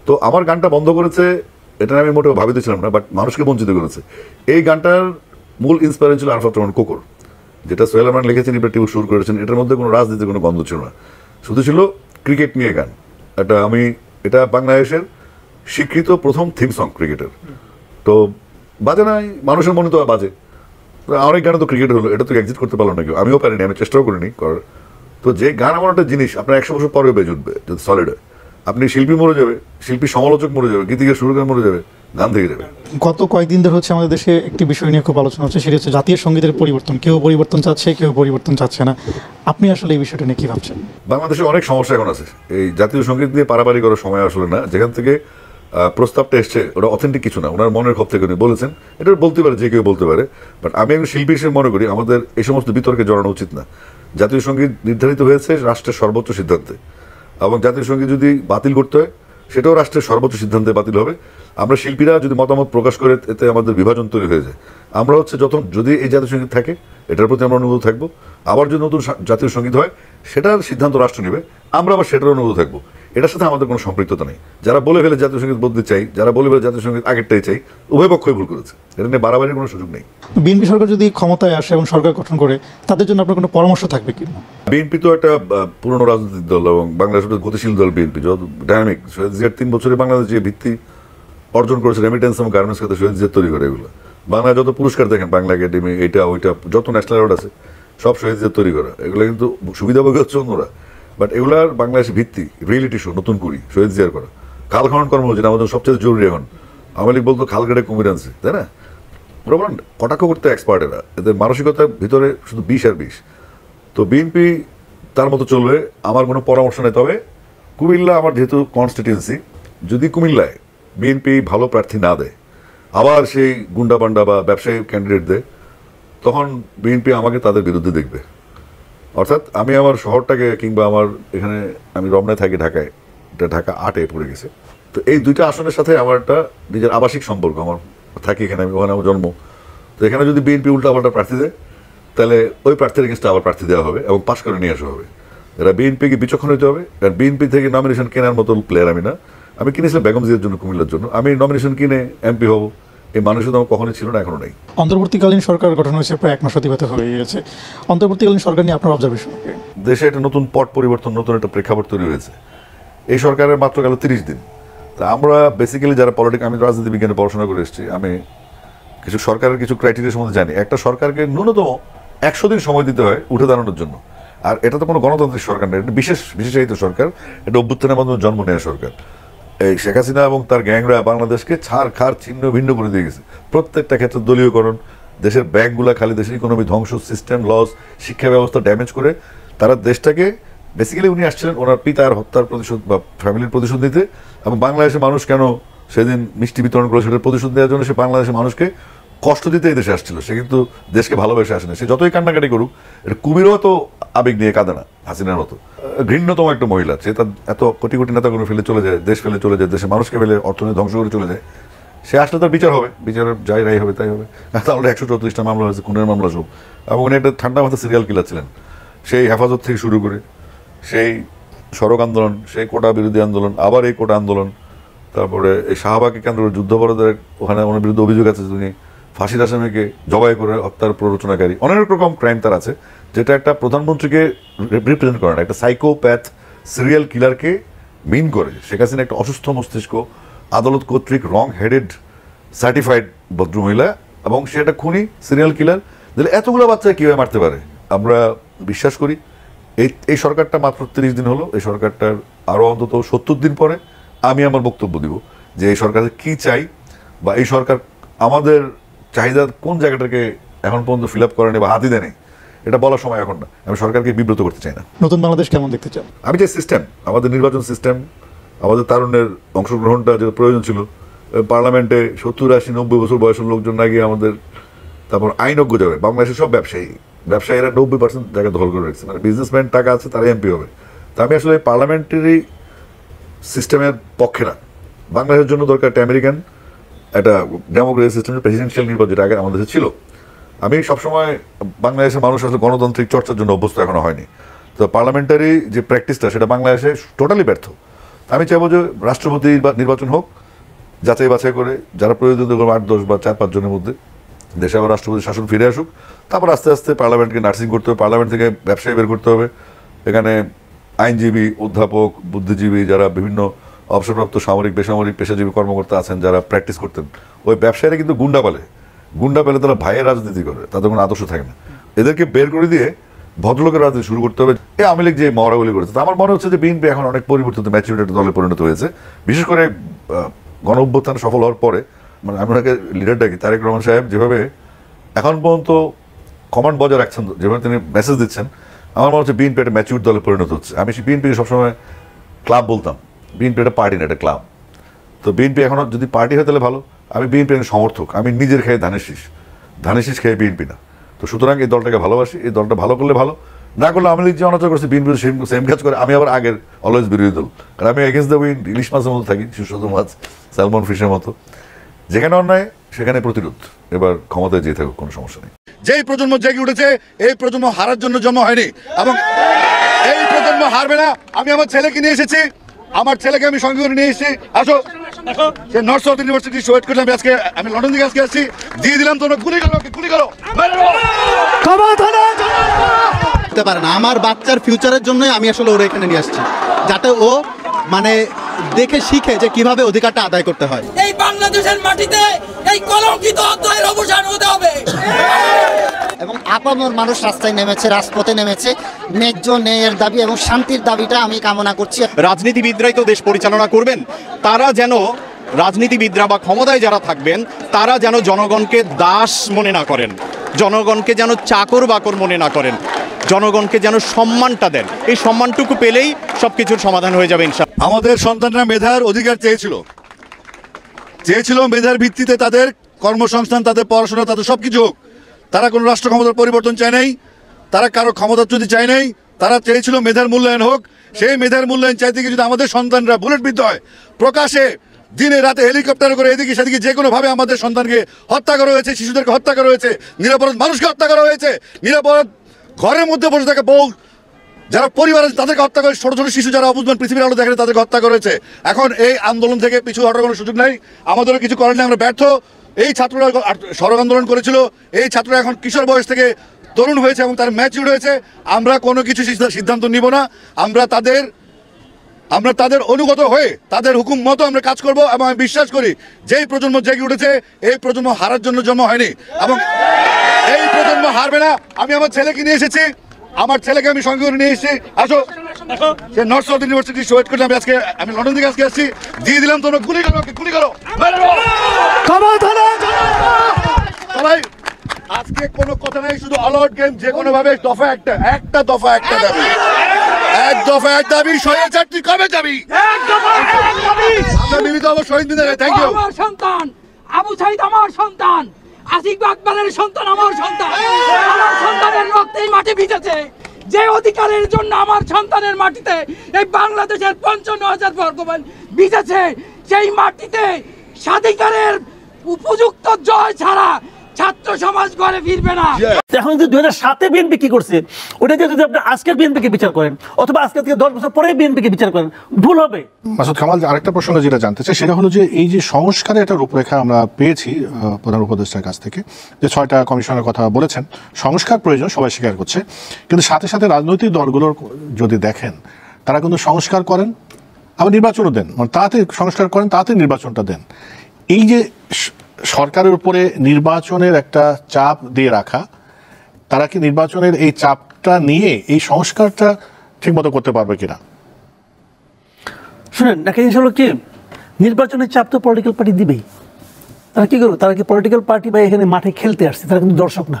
তো আমার গানটা বন্ধ করেছে, এটা আমি মোটেও ভাবিতেছিলাম না, বাট মানুষকে বঞ্চিত করেছে। এই গানটার মূল ইন্সপিরেশন ছিল আরাফাত রহমান কোকোর, যেটা সোহেল রহমান লিখেছেন, ইব্রাহিম টিপু সুর করেছেন। এটার মধ্যে কোনো রাজনীতির কোনো গন্ধ ছিল না, শুধু ছিল ক্রিকেট নিয়ে গান। এটা বাংলাদেশের স্বীকৃত প্রথম থিম সং ক্রিকেটের। তো বাজে নাই, মানুষের মনে তো বাজে। অনেক গানে তো ক্রিকেট হলো, এটা তো এক্সিট করতে পারলো না কেউ, আমিও পারিনি, আমি চেষ্টাও করিনি করার। তো যে গান আমার একটা জিনিস আপনার 100 বছর পরেও বেজে উঠবে যদি সলিড হয়। আপনি শিল্পী মরে যাবে, শিল্পী সমালোচক মরে যাবে, গীতিকার সুরকার মরে যাবে, গান থেকে যাবে। গত কয়েকদিন ধরে হচ্ছে আমাদের দেশে একটি বিষয় নিয়ে খুব আলোচনা হচ্ছে, সেটি হচ্ছে জাতীয় সঙ্গীতের পরিবর্তন। কেউ পরিবর্তন চাচ্ছে, কেউ পরিবর্তন চাচ্ছে না। আপনি আসলে এই বিষয়টা নিয়ে কী ভাবছেন? বাংলাদেশে অনেক সমস্যা এখন আছে, এই জাতীয় সঙ্গীত নিয়ে পারাপারি করার সময় আসলে না। যেখান থেকে প্রস্তাবটা এসছে ওটা অথেন্টিক কিছু না, ওনার মনের ক্ষোভ থেকে উনি বলেছেন, এটা বলতে পারে, যে কেউ বলতে পারে। বাট আমি একজন শিল্পী হিসেবে মনে করি আমাদের এই সমস্ত বিতর্কে জড়ানো উচিত না। জাতীয় সঙ্গীত নির্ধারিত হয়েছে রাষ্ট্রের সর্বোচ্চ সিদ্ধান্তে, এবং জাতীয় সঙ্গীত যদি বাতিল করতে হয় সেটাও রাষ্ট্রের সর্বোচ্চ সিদ্ধান্তে বাতিল হবে। আমরা শিল্পীরা যদি মতামত প্রকাশ করে এতে আমাদের বিভাজন তৈরি হয়ে যায়। আমরা হচ্ছে যদি এই জাতীয় সঙ্গীত থাকে এটার প্রতি আমরা অনুভূত থাকবো, আবার যদি নতুন জাতীয় সঙ্গীত হয় সেটার সিদ্ধান্ত রাষ্ট্র নেবে, আমরা আবার সেটার অনুভূত থাকবো। এটার সাথে আমাদের কোনো সম্পৃক্ততা নেই। যারা বলে ফেলে জাতীয় সঙ্গীত বদলে চাই, যারা বলে ফেলে জাতীয় সঙ্গীত আগেরটাই চাই, উভয় পক্ষই ভুল করেছে। এটা নিয়ে বাড়াবাড়ির কোনো সুযোগ নেই। বিএনপি সরকার যদি ক্ষমতায় আসে এবং সরকার গঠন করে, তাদের জন্য আপনার কোনো পরামর্শ থাকবে কি? বিএনপি তো একটা পুরনো রাজনৈতিক দল এবং বাংলাদেশের গতিশীল দল। বিএনপি যত ডাইনামিক, শহীদ জিয়ার 3 বছরে বাংলাদেশ যে ভিত্তি অর্জন করেছে রেমিটেন্স এবং গার্মেন্টস খাতে শহীদ জিয়া তৈরি করে, এগুলো বাংলায় যত পুরস্কার দেখেন, বাংলা একাডেমি, এইটা ওইটা, যত ন্যাশনাল অ্যাওয়ার্ড আছে সব শহীদ জিয়া তৈরি করা। এগুলো কিন্তু সুবিধাভোগী হচ্ছে অন্যরা, বাট এগুলার বাংলাদেশের ভিত্তি রিয়েলিটি শো নতুন করি শহীদ জিয়ার করা। খাল খনন কর্ম যেটা আমাদের সবচেয়ে জরুরি এখন। আওয়ামী লীগ বলতো খাল কেটে কুমির আনছে, তাই না? ওরা বলেন কটাক্ষ করতে এক্সপার্ট, এরা এদের মানসিকতার ভিতরে শুধু বিষ আর বিষ। তো বিএনপি তার মতো চলবে, আমার কোনো পরামর্শ নেই। তবে কুমিল্লা আমার যেহেতু কনস্টিটিউয়েন্সি, যদি কুমিল্লায় বিএনপি ভালো প্রার্থী না দেয়, আবার সেই গুন্ডাপান্ডা বা ব্যবসায়ী ক্যান্ডিডেট দেয়, তখন বিএনপি আমাকে তাদের বিরুদ্ধে দেখবে। অর্থাৎ আমি আমার শহরটাকে, কিংবা আমার এখানে, আমি রমনায় থাকি ঢাকায়, এটা ঢাকা 8-এ পড়ে গেছে। তো এই দুইটা আসনের সাথে আমার একটা নিজের আবাসিক সম্পর্ক, আমার থাকি এখানে, আমি ওখানে আমার জন্ম। তো এখানে যদি বিএনপি উল্টাপাল্টা প্রার্থী দেয়, তাহলে ওই প্রার্থীর এগেন্স্টে আবার প্রার্থী দেওয়া হবে এবং পাশ করে নিয়ে আসা হবে। এরা বিএনপিকে বিচক্ষণ হতে হবে, কারণ বিএনপি থেকে নমিনেশন কেনার মতো প্লেয়ার আমি না। আমি কিনেছিলাম বেগম জিয়ার জন্য, কুমিল্লার জন্য। আমি নমিনেশন কিনে এমপি হব, এই মানুষের তো আমার কখনোই ছিল না, এখনো নেই। অন্তর্বর্তীকালীন সরকার গঠন হয়েছে প্রায় 1 মাস অতিবাহিত হয়ে গেছে। অন্তর্বর্তীকালীন সরকার নিয়ে আপনার অবজারভেশন? দেশে একটা নতুন পট পরিবর্তন, নতুন একটা প্রেক্ষাপট তৈরি হয়েছে। এই সরকারের মাত্র গেল 30 দিন। তা আমরা বেসিক্যালি যারা আমি রাজনীতি বিজ্ঞানে পড়াশোনা করে এসেছি, আমি কিছু সরকারের কিছু ক্রাইটেরিয়া সম্বন্ধে জানি। একটা সরকারকে ন্যূনতম 100 দিন সময় দিতে হয় উঠে দাঁড়ানোর জন্য। আর এটা তো কোনো গণতান্ত্রিক সরকার নেই, এটা বিশেষায়িত সরকার, এটা অভ্যুত্থানের মাধ্যমে জন্ম নেওয়া সরকার। এই শেখ হাসিনা এবং তার গ্যাংরা বাংলাদেশকে ছাড় খার ছিন্ন ভিন্ন করে দিয়ে গেছে। প্রত্যেকটা ক্ষেত্রে দলীয়করণ, দেশের ব্যাংকগুলা খালি, দেশের ইকোনমি ধ্বংস, সিস্টেম লস, শিক্ষা ব্যবস্থা ড্যামেজ করে তারা দেশটাকে, বেসিক্যালি উনি আসছিলেন ওনার পিতার হত্যার প্রতিশোধ বা ফ্যামিলির প্রতিশোধ দিতে। এবং বাংলাদেশের মানুষ কেন সেদিন মিষ্টি বিতরণ করে সেটার প্রতিশোধ দেওয়ার জন্য সে বাংলাদেশের মানুষকে কষ্ট দিতে এই দেশে আসছিল। সে কিন্তু দেশকে ভালোবেসে আসে না। সে যতই কান্নাকাটি করুক, এটা কুমিরও তো আবেগ নিয়ে কাঁদে না হাসিনার মতো। ঘৃণ্যতম একটা মহিলা, সে তার এত কোটি কোটি নেতাগুলো ফেলে চলে যায়, দেশ ফেলে চলে যায়, দেশের মানুষকে ফেলে অর্থনীতি ধ্বংস করে চলে যায়। সে আসলে তার বিচার হবে, বিচারের যাই রায় হবে তাই হবে। তাহলে 134টা মামলা হয়েছে, খুনের মামলা সব। এবং উনি একটা ঠান্ডা মাথা সিরিয়াল কিলার ছিলেন। সেই হেফাজত থেকে শুরু করে সেই সড়ক আন্দোলন, সেই কোটা বিরোধী আন্দোলন, আবার এই কোটা আন্দোলন, তারপরে এই শাহবাগকে কেন্দ্র করে যুদ্ধাপরাধের, ওখানে ওনার বিরুদ্ধে অভিযোগ আছে তিনি ফাঁসির আসামিকে জবাই করে হত্যার প্ররোচনাকারী। অনেক রকম ক্রাইম তার আছে, যেটা একটা প্রধানমন্ত্রীকে রিপ্রেজেন্ট করে না, একটা সাইকোপ্যাথ সিরিয়াল কিলারকে মিন করে। শেখ হাসিনা একটা অসুস্থ মস্তিষ্ক, আদালত কর্তৃক রং হেডেড সার্টিফাইড ভদ্রমহিলা, এবং সে একটা খুনি সিরিয়াল কিলার। তাহলে এতগুলো বাচ্চা কীভাবে মারতে পারে? আমরা বিশ্বাস করি এই সরকারটা মাত্র 30 দিন হলো, এই সরকারটার আরও অন্তত 70 দিন পরে আমি আমার বক্তব্য দিব যে এই সরকারের কী চাই, বা এই সরকার আমাদের চাহিদার কোন জায়গাটাকে এখন পর্যন্ত ফিল আপ করেনি বা হাতি দেয়নি। এটা বলার সময় এখন না। আমি সরকারকে বিব্রত করতে চাই না। নতুন বাংলাদেশ কেমন দেখতে চান? আমি যে সিস্টেম, আমাদের নির্বাচন সিস্টেম, আমাদের তারুণ্যের অংশগ্রহণটা যে প্রয়োজন ছিল, পার্লামেন্টে 70, 80, 90 বছর বয়সের লোকজন না গিয়ে আমাদের, তারপর আইনজ্ঞ যাবে। বাংলাদেশের সব ব্যবসায়ীরা 90% জায়গা দখল করে রাখছে, মানে বিজনেসম্যান টাকা আছে তারা এমপি হবে। তা আমি আসলে পার্লামেন্টারি সিস্টেমের পক্ষে না। বাংলাদেশের জন্য দরকার একটা আমেরিকান একটা ডেমোক্রেসি সিস্টেমের প্রেসিডেন্সিয়াল নির্বাচন, যেটা আগে আমাদের দেশে ছিল। আমি সবসময় বাংলাদেশের মানুষ আসলে গণতান্ত্রিক চর্চার জন্য অভ্যস্ত এখনো হয়নি। তো পার্লামেন্টারি যে প্র্যাকটিসটা, সেটা বাংলাদেশে টোটালি ব্যর্থ। আমি চাইবো যে রাষ্ট্রপতি নির্বাচন হোক, যাচাই বাছাই করে, যারা প্রয়োজন 8, 10 বা 4-5 জনের মধ্যে দেশে আবার রাষ্ট্রপতি শাসন ফিরে আসুক। তারপর আস্তে আস্তে পার্লামেন্টকে নার্সিং করতে হবে, পার্লামেন্ট থেকে ব্যবসায়ী বের করতে হবে। এখানে আইনজীবী, অধ্যাপক, বুদ্ধিজীবী, যারা বিভিন্ন অবসরপ্রাপ্ত সামরিক বেসামরিক পেশাজীবী কর্মকর্তা আছেন যারা প্র্যাকটিস করতেন, ওই ব্যবসায়ীরা কিন্তু গুন্ডা পেলে তারা ভাইয়ের রাজনীতি করে, তাদের কোনো আদর্শ থাকে না। এদেরকে বের করে দিয়ে ভদ্রলোকের রাজনীতি শুরু করতে হবে। এই আওয়ামী লীগ যে মহড়াগুলি করেছে, আমার মনে হচ্ছে যে বিএনপি এখন অনেক পরিবর্তিত ম্যাচুরিটি একটা দলে পরিণত হয়েছে। বিশেষ করে গণ অভ্যুত্থান সফল হওয়ার পরে, মানে আমি ওনাকে লিডার ডাকি, তারেক রহমান সাহেব যেভাবে এখন পর্যন্ত কমান্ড বজায় রাখছেন, যেভাবে তিনি মেসেজ দিচ্ছেন, আমার মনে হচ্ছে বিএনপি একটা ম্যাচিউর দলে পরিণত হচ্ছে। আমি বিএনপিকে সবসময় ক্লাব বলতাম, বিএনপি একটা পার্টি না, একটা ক্লাব। তো বিএনপি এখনো যদি পার্টি হয় তাহলে ভালো। আমি বিএনপির সমর্থক, আমি নিজের খেয়ে ধানের শীষ খেয়ে বিএনপি না। তো সুতরাং এই দলটাকে ভালোবাসি, এই দলটা ভালো করলে ভালো, না করলে আমি যে অনাচার করছি বিএনপি সেম কাজ করে। আমি আবার আগের অলওয়েজ বিরোধী দল, কারণ আমি এগেন্স্ট দ্য উইন্ড, ইলিশ মাছের মতো থাকি, সুস্বাদু মাছ, স্যালমন ফিশের মতো। যেখানে অন্যায় সেখানে প্রতিরোধ। এবার ক্ষমতায় যেতে থাকুক, কোনো সমস্যা নেই। যেই প্রজন্ম জেগে উঠেছে, এই প্রজন্ম হারার জন্য জন্ম হয়নি এবং এই প্রজন্ম হারবে না। আমি আমার ছেলেকে নিয়ে এসেছি, আমার ছেলেকে আমি সঙ্গে করে নিয়ে এসেছি। আসো, সে নর্থ সাউথ ইউনিভার্সিটি ওয়েট করলাম। আমি লন্ডন থেকে আজকে আসছি, দিয়ে দিলাম। তোমরা গুলি করো। করতে পারে না। আমার বাচ্চার ফিউচারের জন্যই আমি আসলে ওর এখানে নিয়ে আসছি, যাতে ও মানে দেখে শিখে যে কিভাবে অধিকারটা আদায় করতে হয়। এই বাংলাদেশের মাটিতে এই কলঙ্কিত অধ্যায়ের অবসান হতে হবে। এবং আপামর মানুষ রাস্তায় নেমেছে, রাজপথে নেমেছে, ন্যায্য ন্যায়ের দাবি এবং শান্তির দাবিটা আমি কামনা করছি। রাজনীতিবিদরাই তো দেশ পরিচালনা করবেন, তারা যেন রাজনীতিবিদরা বা ক্ষমতায় যারা থাকবেন তারা যেন জনগণকে দাস মনে না করেন, জনগণকে যেন চাকর বাকর মনে না করেন, জনগণকে যেন সম্মানটা দেন। এই সম্মানটুকু পেলেই সবকিছুর সমাধান হয়ে যাবে ইনশাআল্লাহ। আমাদের সন্তানরা মেধার অধিকার চেয়েছিল, মেধার ভিত্তিতে তাদের কর্মসংস্থান, তাদের পড়াশোনা, তাদের সবকিছু হোক। তারা কোনো রাষ্ট্র ক্ষমতার পরিবর্তন চায় নাই, তারা কারো ক্ষমতাচ্যুতি চায় নাই, তারা চেয়েছিল মেধার মূল্যায়ন হোক। সেই মেধার মূল্যায়ন চাইতে গিয়ে যদি আমাদের সন্তানরা বুলেটবিদ্ধ হয়, প্রকাশে দিনে রাতে হেলিকপ্টার করে এদিকে সেদিকে যে কোনোভাবে আমাদের সন্তানকে হত্যা করা হয়েছে, শিশুদেরকে হত্যা করা হয়েছে, নিরাপরাধ মানুষকে হত্যা করা হয়েছে, নিরাপরাধ ঘরের মধ্যে বসে থাকে বউ যারা পরিবার আছে তাদেরকে হত্যা করে, ছোট ছোট শিশু যারা অবুঝমান পৃথিবীর আলো দেখে তাদেরকে হত্যা করেছে। এখন এই আন্দোলন থেকে পিছু হটার কোনো সুযোগ নাই, আমাদেরও কিছু করার নেই, আমরা ব্যর্থ। এই ছাত্ররা সড়ক আন্দোলন করেছিল, এই ছাত্ররা এখন কিশোর বয়স থেকে তরুণ হয়েছে এবং তার ম্যাচিউর হয়েছে। আমরা কোনো কিছু সিদ্ধান্ত নিব না, আমরা তাদের অনুগত হয়ে তাদের হুকুম মতো আমরা কাজ করব। এবং আমি বিশ্বাস করি যেই প্রজন্ম জেগে উঠেছে, এই প্রজন্ম হারার জন্য জন্ম হয়নি এবং এই প্রজন্ম হারবে না। আমি আমার ছেলেকে নিয়ে এসেছি, আমার ছেলেকে আমি সঙ্গে করে নিয়ে এসেছি। আসো, সে নর্থ সাউথ ইউনিভার্সিটি ওয়েট করলাম। আমি লন্ডন থেকে আজকে আসছি, দিয়ে দিলাম। তোমরা গুলি করো। সবাই আজকে কোনো কথা নাই, শুধু অল আউট গেম। যে কোনো ভাবে দফা একটা দাবি, এক দফা এক দাবি। স্বৈরাচারটি কবে যাবি? আমরা মিলিত হবো শহীদ মিনারে। Thank you. আমার সন্তান আবু সাইদ, আমার সন্তান আসিফ আকবরের সন্তান, আমার সন্তান। আমার সন্তানের রক্তে এই মাটি ভিজেছে। যে অধিকারের জন্য আমার সন্তানের মাটিতে এই বাংলাদেশের 55,000 বর্গমাইল ভিজেছে, সেই মাটিতে স্বাধিকারের উপযুক্ত জয় ছাড়া ছাত্র সমাজ ঘরে ফিরবে না। এখন যদি 2007-এ বিএনপি কি করছে, ওটা দিয়ে যদি আপনি আজকের বিএনপিকে বিচার করেন, অথবা আজকে থেকে 10 বছর পরে বিএনপিকে বিচার করেন, ভুল হবে। মাসুদ কামাল, আরেকটা প্রশ্ন যেটা জানতে চাই সেটা হলো যে এই যে সংস্কারের একটা রূপরেখা আমরা পেয়েছি প্রধান উপদেষ্টার কাছ থেকে, যে 6টা কমিশনের কথা বলেছেন, সংস্কার প্রয়োজন সবাই স্বীকার করছে, কিন্তু সাথে সাথে রাজনৈতিক দলগুলোর যদি দেখেন তারা কিন্তু সংস্কার করেন আবার নির্বাচনও দেন, মানে তাড়াতাড়ি সংস্কার করেন, তাড়াতাড়ি নির্বাচনটা দেন। এই যে সরকারের উপরে নির্বাচনের একটা চাপ দিয়ে রাখা, তারা কি নির্বাচনের এই চাপটা নিয়ে এই সংস্কারটা ঠিকমতো করতে পারবে কিনা? শুনেন, একটা জিনিস হলো কি, নির্বাচনের চাপ তো পলিটিক্যাল পার্টি দিবেই। তারা কি করবে? তারা কি পলিটিক্যাল পার্টি বা এখানে মাঠে খেলতে আসছে? তারা কিন্তু দর্শক না,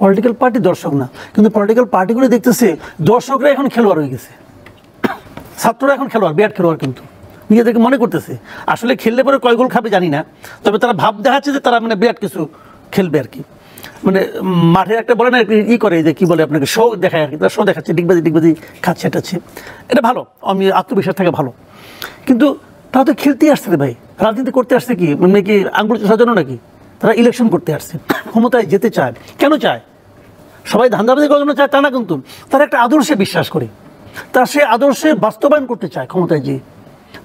পলিটিক্যাল পার্টি দর্শক না। কিন্তু পলিটিক্যাল পার্টিগুলো দেখতেছে দর্শকরা এখন খেলোয়াড় হয়ে গেছে, ছাত্ররা এখন খেলোয়াড়, বিরাট খেলোয়াড়। কিন্তু নিজেদেরকে মনে করতেছে, আসলে খেললে পরে কয় গোল খাবে জানি না, তবে তারা ভাব দেখাচ্ছে যে তারা মানে বিরাট কিছু খেলবে আর কি। মানে মাঠে একটা বলে না ই করে, যে কি বলে আপনাকে, শো দেখায় আর কি, তারা শো দেখাচ্ছে, ডিগবাজি খাচ্ছে, এটাচ্ছে, এটা ভালো, আমি আত্মবিশ্বাস থাকে ভালো। কিন্তু তারা তো খেলতেই আসছে রে ভাই, রাজনীতি করতে আসছে কি মানে কি আঙ্গুল চোষার জন্য নাকি? তারা ইলেকশন করতে আসছে, ক্ষমতায় যেতে চায়। কেন চায়? সবাই ধান্দাবাজি করার জন্য চায় তা না, কিন্তু তারা একটা আদর্শে বিশ্বাস করে, তারা সে আদর্শে বাস্তবায়ন করতে চায় ক্ষমতায় যেয়ে।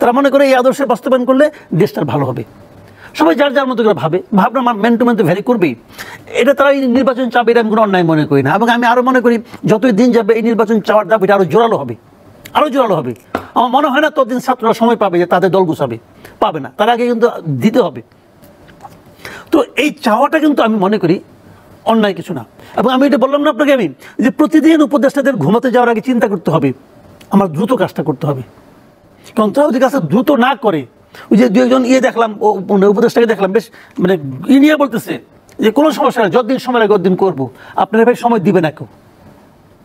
তারা মনে করে এই আদর্শে বাস্তবায়ন করলে দেশটার ভালো হবে। সবাই যার যার মতো করে ভাবনা ম্যান টু ম্যান তো ভ্যারি করবেই। এটা তারা এই নির্বাচন চাপ, এটা আমি কোনো অন্যায় মনে করি না। এবং আমি আরও মনে করি যতই দিন যাবে এই নির্বাচন চাওয়ার দাবিটা আরও জোরালো হবে। আমার মনে হয় না ততদিন ছাত্ররা সময় পাবে যে তাদের দল গুছাবে, পাবে না, তার আগে কিন্তু দিতে হবে। তো এই চাওয়াটা কিন্তু আমি মনে করি অন্যায় কিছু না। এবং আমি এটা বললাম না আপনাকে আমি, যে প্রতিদিন উপদেষ্টাদের ঘুমাতে যাওয়ার আগে চিন্তা করতে হবে আমার দ্রুত কাজটা করতে হবে। কারণ তারা যদি কাজটা দ্রুত না করে, ওই যে 2 জন দেখলাম, উপদেষ্টাকে দেখলাম, বেশ মানে নিয়ে বলতেছে যে কোনো সমস্যা নেই, যতদিন সময় লাগে ততদিন করবো, আপনারা ভাই সময় দিবে না কেউ।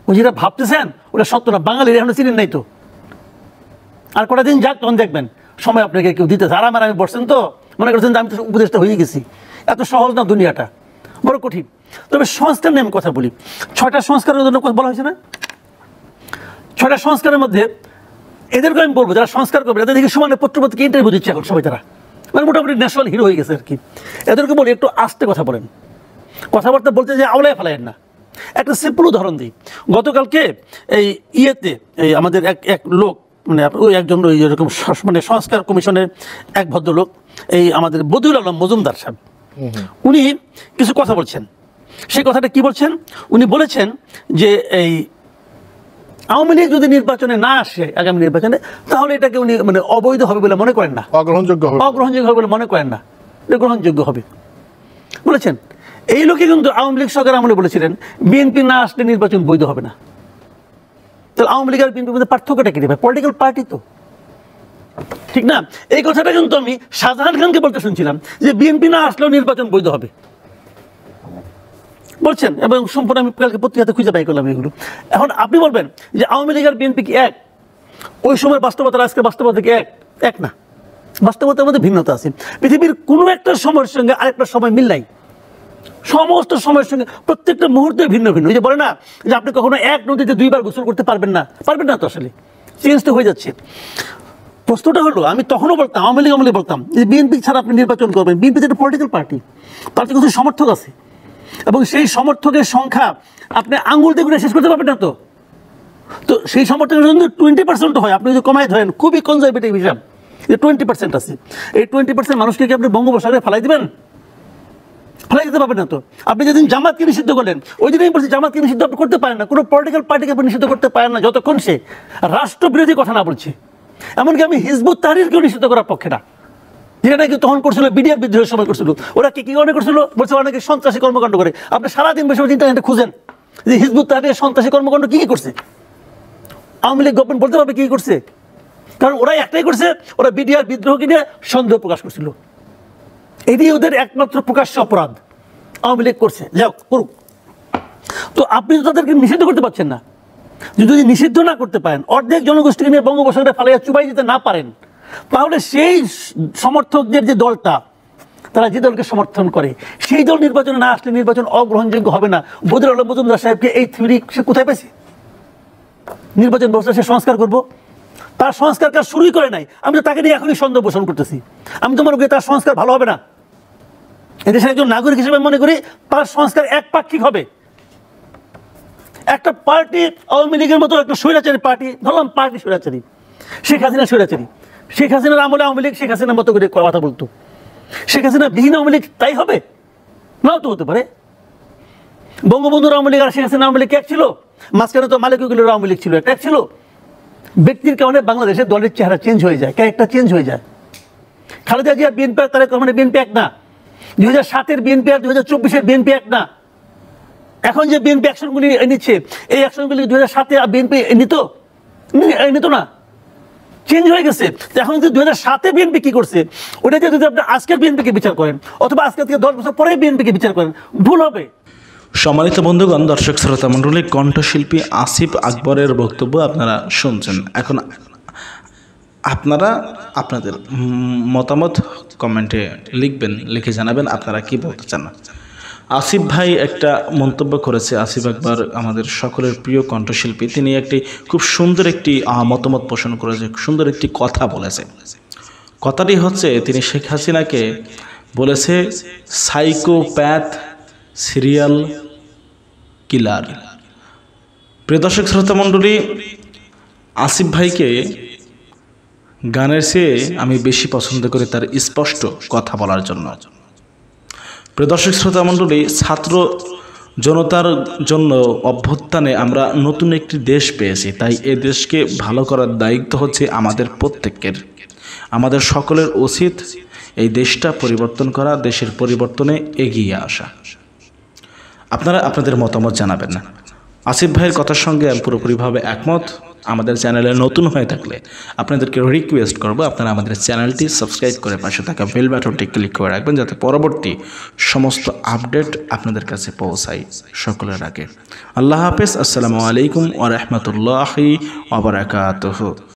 ওই যেটা ভাবতেছেন ওটা সত্য না, বাঙালির এখনো চিনেন নাই তো, আর কটা দিন যাক তখন দেখবেন সময় আপনাকে কেউ দিতেছে, আরামে বসছেন তো মনে করছেন যে আমি তো উপদেষ্টা হয়ে গেছি। এত সহজ না দুনিয়াটা, বড় কঠিন। তবে সংস্কার নিয়ে আমি কথা বলি, 6টা সংস্কারের জন্য কথা বলা হয়েছে না? 6টা সংস্কারের মধ্যে এদেরকে আমি বলবো যারা সংস্কার করবে, এদের দেখি সমানে পত্রপত্রিকা ইন্টারভিউ দিচ্ছে এখন সবাই, তারা মানে মোটামুটি ন্যাশনাল হিরো হয়ে গেছে আর কি। এদেরকে বলি একটু আস্তে কথা বলেন, কথাবার্তা বলতে যে আওলায় ফেলায়েন না। একটা সিম্পল উদাহরণ দিই, গতকালকে এই এই আমাদের এক লোক, মানে ওই একজন ওই এরকম মানে সংস্কার কমিশনের এক ভদ্রলোক, এই আমাদের বদিউল আলম মজুমদার সাহেব, উনি কিছু কথা বলছেন। সেই কথাটা কি বলছেন? উনি বলেছেন যে এই আওয়ামী লীগ যদি নির্বাচনে না আসে আগামী নির্বাচনে, তাহলে এটাকে উনি মানে অবৈধ হবে বলে মনে করেন না, অগ্রহণযোগ্য হবে বলে মনে করেন না, এটা গ্রহণযোগ্য হবে বলেছেন। এই লোকে কিন্তু আওয়ামী লীগ সরকার আমলে বলেছিলেন বিএনপি না আসলে নির্বাচন বৈধ হবে না। তাহলে আওয়ামী লীগ আর বিএনপির মধ্যে পার্থক্যটা কি ভাই? পলিটিক্যাল পার্টি তো, ঠিক না? এই কথাটা কিন্তু আমি শাহজাহান খানকে বলতে শুনছিলাম যে বিএনপি না আসলেও নির্বাচন বৈধ হবে বলছেন, এবং সম্পূর্ণ আমি কালকে পত্রিকাতে খুঁজে পাই করলাম এগুলো। এখন আপনি বলবেন যে আওয়ামী লীগ আর বিএনপি কি এক? ওই সময় বাস্তবতা আজকে বাস্তবতা কি এক না? বাস্তবতার মধ্যে ভিন্নতা আছে। পৃথিবীর কোনো একটা সময়ের সঙ্গে আরেকটা সময় মিল নাই, সমস্ত সময়ের সঙ্গে প্রত্যেকটা মুহূর্তে ভিন্ন ভিন্ন। এই যে বলে না যে আপনি কখনো এক নদীতে 2বার গোসল করতে পারবেন না, তো আসলে চেঞ্জ তো হয়ে যাচ্ছে। প্রশ্নটা হলো, আমি তখনও বলতাম আওয়ামী লীগ বলতাম যে বিএনপি ছাড়া আপনি নির্বাচন করবেন। বিএনপি একটা পলিটিক্যাল পার্টি, পার্টির কিছু সমর্থক আছে, এবং সেই সমর্থকের সংখ্যা আপনি আঙুল দিয়ে শেষ করতে পারবেন না। তো সেই সমর্থকের জন্য 20% হয়, আপনি যদি কমাই ধরেন, খুবই কনজারভেটিভ হিসাব যে 20% আছে। এই 20% মানুষকে কি আপনি বঙ্গোপসাগরে ফেলাই দিবেন? ফেলাই দিতে পারবেন না। তো আপনি যেদিন জামাতকে নিষিদ্ধ করলেন, ওই দিন আমি বলছি জামাতকে নিষিদ্ধ আপনি করতে পারেন না, কোনো পলিটিক্যাল পার্টিকে আপনি নিষিদ্ধ করতে পারেন না যতক্ষণ সে রাষ্ট্রবিরোধী কথা না বলছে। এমনকি আমি হিজবুত তাহরিরকেও নিষিদ্ধ করার পক্ষে না, যেটা নাকি তখন করছিল বিডিআর বিদ্রোহের সময় করছিল। ওরা কি কারণে করছিল? বলছে ওরা নাকি সন্ত্রাসী কর্মকাণ্ড করে। আপনি সারাদিন বসে ইন্টারনেটে খুঁজেন যে হিজবুত তাহরির সন্ত্রাসী কর্মকাণ্ড কি করছে, আওয়ামী লীগ গভর্নমেন্ট বলতে পারবে কি করছে? কারণ ওরাই একটাই করছে, ওরা বিডিআর বিদ্রোহকে নিয়ে সন্দেহ প্রকাশ করছিল। এটি ওদের একমাত্র প্রকাশ্য অপরাধ আওয়ামী লীগ করছে, যাও করুক। তো আপনি তো তাদেরকে নিষিদ্ধ করতে পারছেন না। যদি নিষিদ্ধ না করতে পারেন, অর্ধেক জনগোষ্ঠীকে নিয়ে বঙ্গোপসাগরে ফালাইয়া চুবাই দিতে না পারেন, তাহলে সেই সমর্থকদের যে দলটা, তারা যে দলকে সমর্থন করে, সেই দল নির্বাচনে না আসলে নির্বাচন অগ্রহণযোগ্য হবে না। বদিউল আলম মজুমদার সাহেবকে এই থিওরি সে কোথায় পেয়েছে? নির্বাচন ব্যবস্থা সে সংস্কার করবো, তার সংস্কার কাজ শুরুই করে নাই। আমি তো তাকে নিয়ে এখনই সন্দেহ পোষণ করতেছি। আমি তো মনে করি তার সংস্কার ভালো হবে না। এদেশের একজন নাগরিক হিসেবে মনে করি তার সংস্কার একপাক্ষিক হবে। একটা পার্টি, আওয়ামী লীগের মতো একটা স্বৈরাচারী পার্টি, ধরলাম পার্টি স্বৈরাচারী, শেখ হাসিনা স্বৈরাচারী, শেখ হাসিনার আমলে আওয়ামী লীগ শেখ হাসিনার মতো করে কথা বলতো, শেখ হাসিনা বিহীন আওয়ামী লীগ তাই হবে? নাও তো হতে পারে। বঙ্গবন্ধুর আওয়ামী লীগ আর শেখ হাসিনা আওয়ামী লীগ এক ছিল? মাঝখানে তো মালিকগুলোর আওয়ামী লীগ ছিল, এক ছিল। ব্যক্তির কারণে বাংলাদেশের দলের চেহারা চেঞ্জ হয়ে যায়, ক্যারেক্টার চেঞ্জ হয়ে যায়। খালেদা জিয়া বিএনপি আর তারেক রহমানের বিএনপি এক না, 2007-এর বিএনপি আর 2024-এর বিএনপি এক না। এখন যে বিএনপি অ্যাকশনগুলি নিচ্ছে, এই অ্যাকশনগুলি 2007-এ বিএনপি নিত না, চেঞ্জ হয়ে গেছে। এখন যদি 2007-এ বিএনপি কি করছে, ওটা যদি আপনি আজকের বিএনপিকে বিচার করেন, অথবা আজকে থেকে 10 বছর পরে বিএনপিকে বিচার করেন, ভুল হবে। সম্মানিত বন্ধুগণ, দর্শক শ্রোতা মণ্ডলী, কণ্ঠশিল্পী আসিফ আকবরের বক্তব্য আপনারা শুনছেন। এখন আপনারা আপনাদের মতামত কমেন্টে লিখবেন, লিখে জানাবেন আপনারা কি বলতে চান। আসিফ ভাই একটা মন্তব্য করেছে। আসিফ আকবর আমাদের সকলের প্রিয় কণ্ঠশিল্পী, তিনি একটি খুব সুন্দর একটি মতামত পোষণ করেছে, সুন্দর একটি কথা বলেছে। কথাটি হচ্ছে, তিনি শেখ হাসিনাকে বলেছে সাইকোপ্যাথ, সিরিয়াল কিলার। প্রিয় দর্শক শ্রোতা মণ্ডলী, আসিফ ভাইকে গানের চেয়ে আমি বেশি পছন্দ করি তার স্পষ্ট কথা বলার জন্য। প্রিয় দর্শক শ্রোতা মণ্ডলী, ছাত্র জনতার জন্য অভ্যুত্থানে আমরা নতুন একটি দেশ পেয়েছি, তাই এ দেশকে ভালো করার দায়িত্ব হচ্ছে আমাদের প্রত্যেকের। আমাদের সকলের উচিত এই দেশটা পরিবর্তন করা, দেশের পরিবর্তনে এগিয়ে আসা। আপনারা আপনাদের মতামত জানাবেন না। আসিফ ভাইয়ের কথার সঙ্গে আমি পুরোপুরিভাবে একমত। আমাদের চ্যানেলে নতুন হয়ে থাকলে আপনাদেরকে রিকোয়েস্ট করব, আপনারা আমাদের চ্যানেলটি সাবস্ক্রাইব করে পাশে থাকা বেল বাটনটি ক্লিক করে রাখবেন, যাতে পরবর্তী সমস্ত আপডেট আপনাদের কাছে পৌঁছায় সকলের আগে। আল্লাহ হাফেজ। আসসালামু আলাইকুম ওয়া রাহমাতুল্লাহি ওয়া বারাকাতুহু।